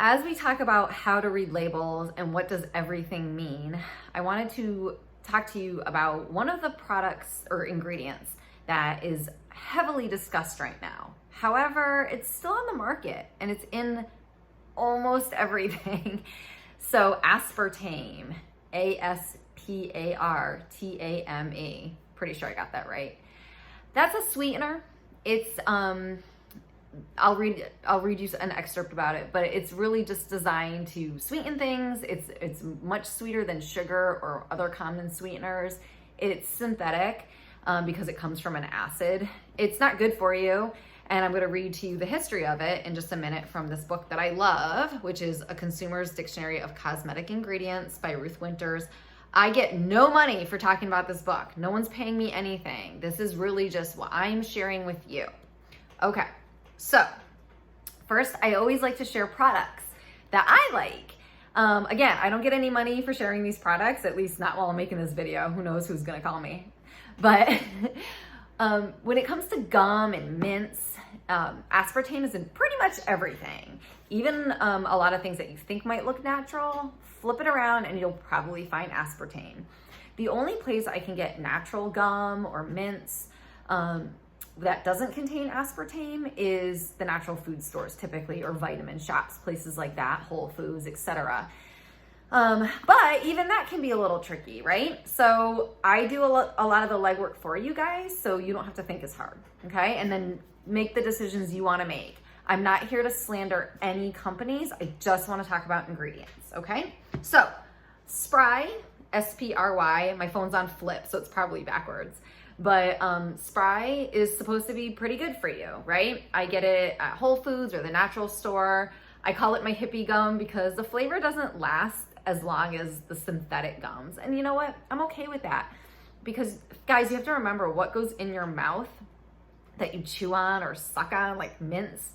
as we talk about how to read labels and what does everything mean, I wanted to talk to you about one of the products or ingredients that is heavily discussed right now. However, it's still on the market and it's in almost everything. So aspartame, A-S-P-A-R-T-A-M-E. Pretty sure I got that right. That's a sweetener. It's I'll read you an excerpt about it, but it's really just designed to sweeten things. It's much sweeter than sugar or other common sweeteners. It's synthetic because it comes from an acid. It's not good for you. And I'm going to read to you the history of it in just a minute from this book that I love, which is A Consumer's Dictionary of Cosmetic Ingredients by Ruth Winters. I get no money for talking about this book. No one's paying me anything. This is really just what I'm sharing with you. Okay, so first, I always like to share products that I like. Again, I don't get any money for sharing these products, at least not while I'm making this video. Who knows who's gonna call me. But when it comes to gum and mints, aspartame is in pretty much everything. Even a lot of things that you think might look natural, flip it around and you'll probably find aspartame. The only place I can get natural gum or mints that doesn't contain aspartame is the natural food stores typically, or vitamin shops, places like that, Whole Foods, etc. But even that can be a little tricky, right? So I do a lot of the legwork for you guys, so you don't have to think as hard, okay? And then make the decisions you want to make. I'm not here to slander any companies. I just want to talk about ingredients, okay? So Spry, S-P-R-Y, my phone's on flip, so it's probably backwards. But Spry is supposed to be pretty good for you, right? I get it at Whole Foods or the natural store. I call it my hippie gum because the flavor doesn't last as long as the synthetic gums. And you know what? I'm okay with that. Because guys, you have to remember what goes in your mouth that you chew on or suck on, like mints,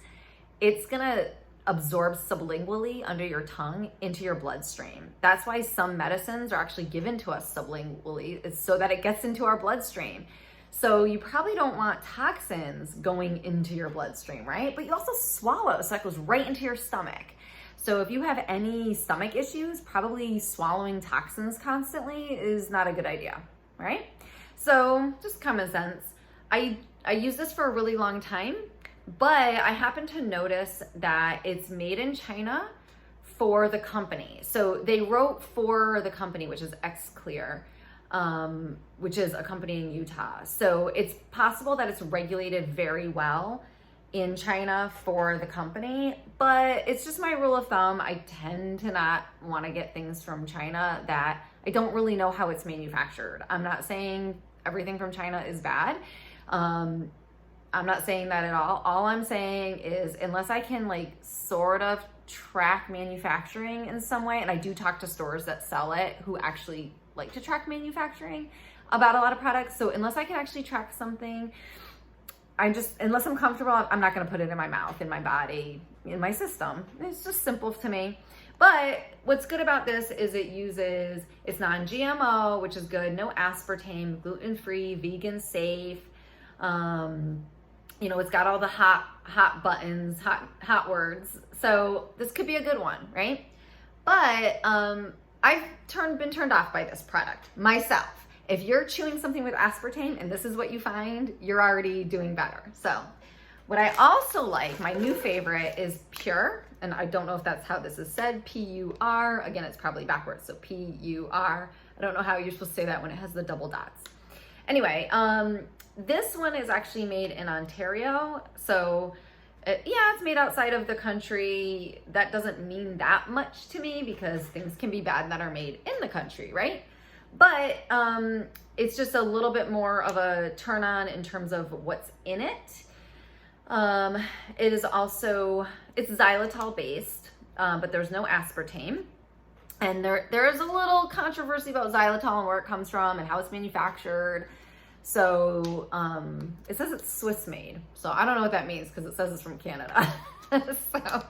it's gonna absorb sublingually under your tongue into your bloodstream. That's why some medicines are actually given to us sublingually. It's so that it gets into our bloodstream. So you probably don't want toxins going into your bloodstream, right? But you also swallow, so that goes right into your stomach. So if you have any stomach issues, probably swallowing toxins constantly is not a good idea, right? So just common sense. I use this for a really long time, but I happen to notice that it's made in China for the company. So they wrote for the company, which is Xclear, which is a company in Utah. So it's possible that it's regulated very well in China for the company, but it's just my rule of thumb. I tend to not want to get things from China that I don't really know how it's manufactured. I'm not saying everything from China is bad. I'm not saying that at all. All I'm saying is unless I can like sort of track manufacturing in some way, and I do talk to stores that sell it who actually like to track manufacturing about a lot of products. So unless I can actually track something, unless I'm comfortable, I'm not gonna put it in my mouth, in my body, in my system. It's just simple to me. But what's good about this is it's non-GMO, which is good, no aspartame, gluten-free, vegan safe. You know, it's got all the hot buttons, hot words. So this could be a good one, right? But I've been turned off by this product myself. If you're chewing something with aspartame and this is what you find, you're already doing better. So what I also like, my new favorite is Pure. And I don't know if that's how this is said, P-U-R. Again, it's probably backwards, so P-U-R. I don't know how you're supposed to say that when it has the double dots. Anyway, this one is actually made in Ontario. So yeah, it's made outside of the country. That doesn't mean that much to me because things can be bad that are made in the country, right? But it's just a little bit more of a turn on in terms of what's in it. It is also, it's xylitol based, but there's no aspartame. And there is a little controversy about xylitol and where it comes from and how it's manufactured. So it says it's Swiss made. So I don't know what that means because it says it's from Canada. So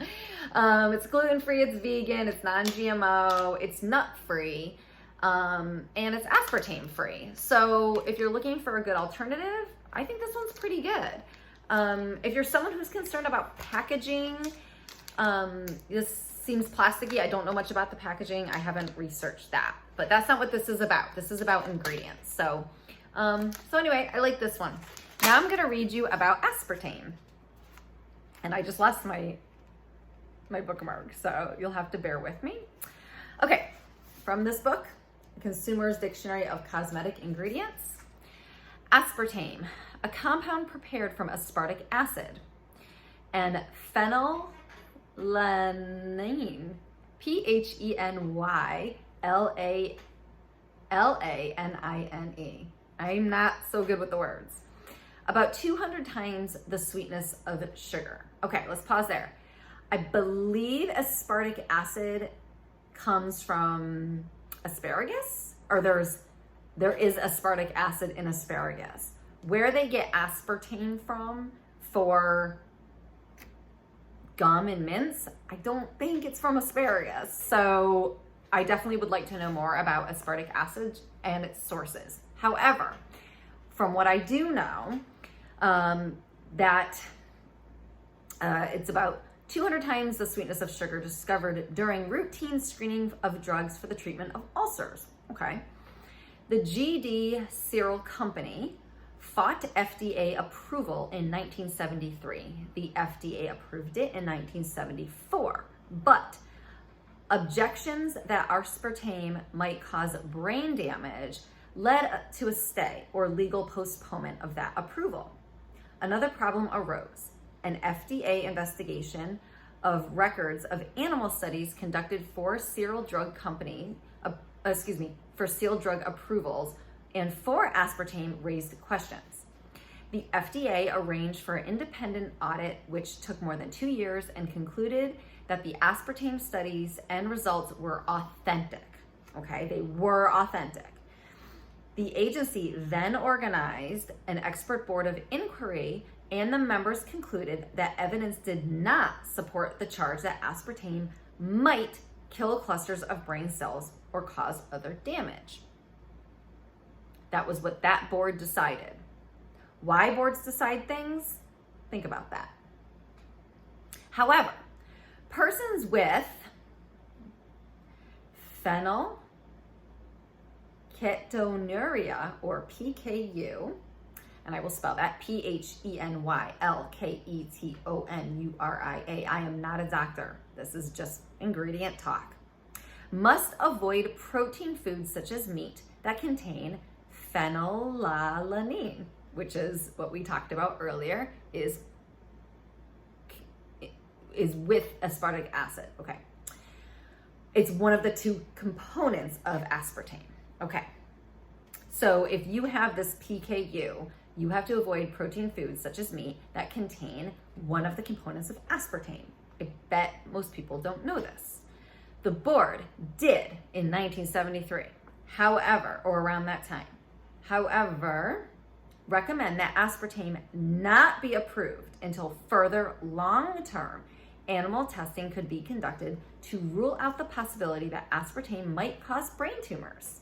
it's gluten-free, it's vegan, it's non-GMO, it's nut-free, and it's aspartame-free. So if you're looking for a good alternative, I think this one's pretty good. If you're someone who's concerned about packaging, this seems plasticky. I don't know much about the packaging. I haven't researched that, but that's not what this is about. This is about ingredients. So anyway, I like this one. Now I'm gonna read you about aspartame. And I just lost my bookmark, so you'll have to bear with me. Okay, from this book, Consumer's Dictionary of Cosmetic Ingredients. Aspartame, a compound prepared from aspartic acid and phenylalanine, phenylalanine. I'm not so good with the words. About 200 times the sweetness of sugar. Okay, let's pause there. I believe aspartic acid comes from asparagus, or there is aspartic acid in asparagus. Where they get aspartame from for gum and mints, I don't think it's from asparagus. So I definitely would like to know more about aspartic acid and its sources. However, from what I do know, it's about 200 times the sweetness of sugar discovered during routine screening of drugs for the treatment of ulcers. Okay. The GD Cereal Company fought FDA approval in 1973. The FDA approved it in 1974, but objections that aspartame might cause brain damage led to a stay or legal postponement of that approval. Another problem arose. An FDA investigation of records of animal studies conducted for cereal drug approvals and for aspartame raised questions. The FDA arranged for an independent audit, which took more than 2 years, and concluded that the aspartame studies and results were authentic. Okay, they were authentic. The agency then organized an expert board of inquiry, and the members concluded that evidence did not support the charge that aspartame might kill clusters of brain cells or cause other damage. That was what that board decided. Why boards decide things? Think about that. However, persons with phenylketonuria, or PKU, and I will spell that PHENYLKETONURIA. I am not a doctor. This is just ingredient talk. Must avoid protein foods such as meat that contain phenylalanine, which is what we talked about earlier, is with aspartic acid. Okay. It's one of the two components of aspartame. Okay. So if you have this PKU, you have to avoid protein foods such as meat that contain one of the components of aspartame. I bet most people don't know this. The board did in 1973, however, or around that time. However, recommend that aspartame not be approved until further long-term animal testing could be conducted to rule out the possibility that aspartame might cause brain tumors.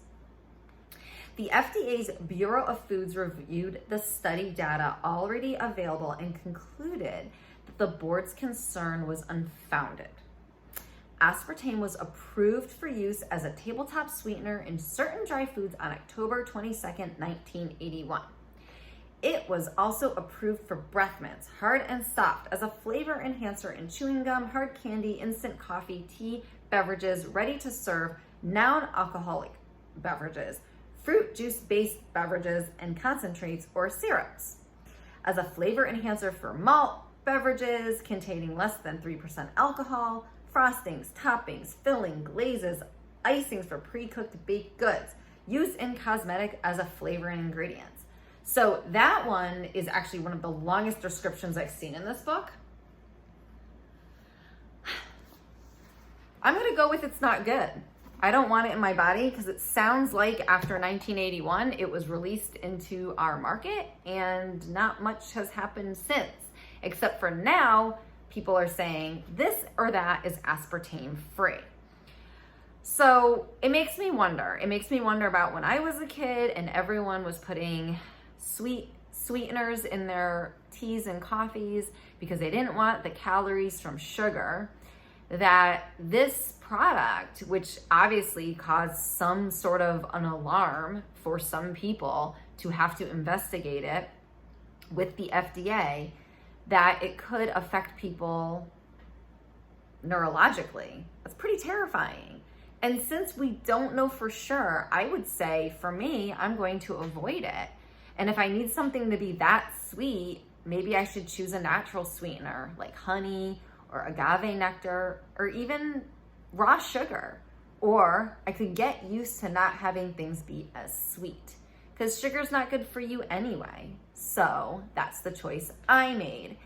The FDA's Bureau of Foods reviewed the study data already available and concluded that the board's concern was unfounded. Aspartame was approved for use as a tabletop sweetener in certain dry foods on October 22nd, 1981. It was also approved for breath mints, hard and soft, as a flavor enhancer in chewing gum, hard candy, instant coffee, tea, beverages, ready to serve, non-alcoholic beverages, fruit juice-based beverages, and concentrates or syrups. As a flavor enhancer for malt beverages containing less than 3% alcohol, frostings, toppings, filling, glazes, icings for pre-cooked baked goods, used in cosmetic as a flavor and ingredients. So that one is actually one of the longest descriptions I've seen in this book. I'm gonna go with it's not good. I don't want it in my body because it sounds like after 1981, it was released into our market and not much has happened since, except for now, people are saying this or that is aspartame free. So it makes me wonder. It makes me wonder about when I was a kid and everyone was putting sweeteners in their teas and coffees because they didn't want the calories from sugar. that this product, which obviously caused some sort of an alarm for some people to have to investigate it with the FDA, that it could affect people neurologically. That's pretty terrifying. And since we don't know for sure, I would say for me, I'm going to avoid it. And if I need something to be that sweet, maybe I should choose a natural sweetener like honey or agave nectar or even raw sugar. Or I could get used to not having things be as sweet because sugar's not good for you anyway. So that's the choice I made.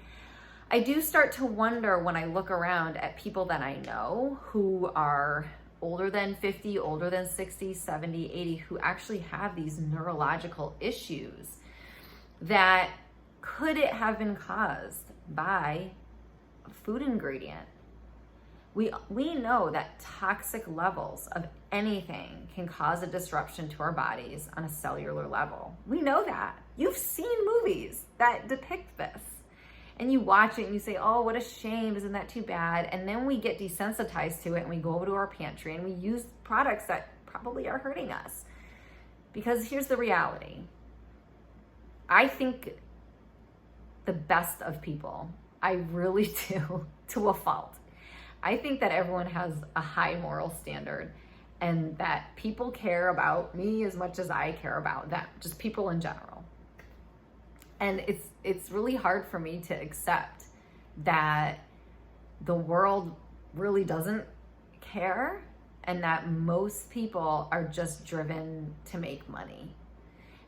I do start to wonder when I look around at people that I know who are older than 50, older than 60, 70, 80, who actually have these neurological issues, that could it have been caused by a food ingredient? We know that toxic levels of anything can cause a disruption to our bodies on a cellular level. We know that. You've seen movies that depict this. And you watch it and you say, oh, what a shame, isn't that too bad? And then we get desensitized to it and we go over to our pantry and we use products that probably are hurting us. Because here's the reality. I think the best of people, I really do, to a fault. I think that everyone has a high moral standard and that people care about me as much as I care about them, just people in general. And it's really hard for me to accept that the world really doesn't care and that most people are just driven to make money.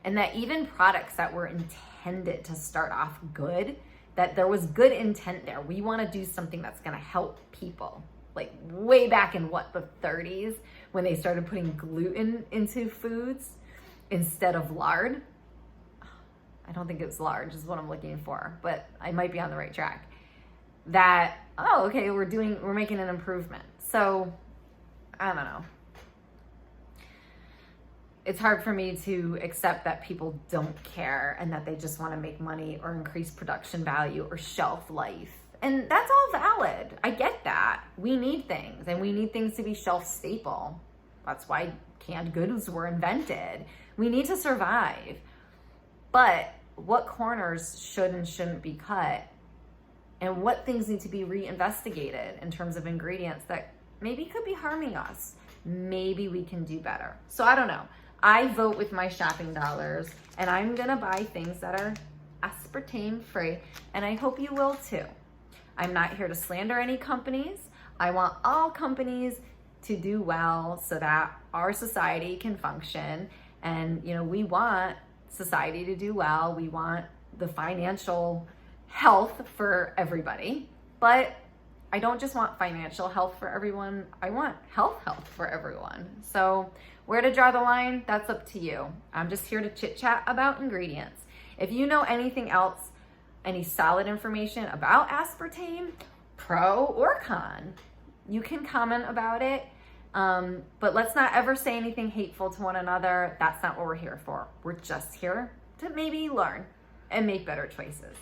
And that even products that were intended to start off good, that there was good intent there. We want to do something that's going to help people. Like way back in the 30s when they started putting gluten into foods instead of lard. I don't think it's lard, is what I'm looking for, but I might be on the right track. That, oh, okay, we're making an improvement. So, I don't know. It's hard for me to accept that people don't care and that they just want to make money or increase production value or shelf life. And that's all valid. I get that. We need things and we need things to be shelf staple. That's why canned goods were invented. We need to survive. But what corners should and shouldn't be cut and what things need to be reinvestigated in terms of ingredients that maybe could be harming us. Maybe we can do better. So I don't know. I vote with my shopping dollars and I'm gonna buy things that are aspartame free and I hope you will too. I'm not here to slander any companies. I want all companies to do well so that our society can function and we want society to do well. We want the financial health for everybody, but I don't just want financial health for everyone. I want health for everyone. So where to draw the line, that's up to you. I'm just here to chit chat about ingredients. If you know anything else, any solid information about aspartame, pro or con, you can comment about it. But let's not ever say anything hateful to one another. That's not what we're here for. We're just here to maybe learn and make better choices.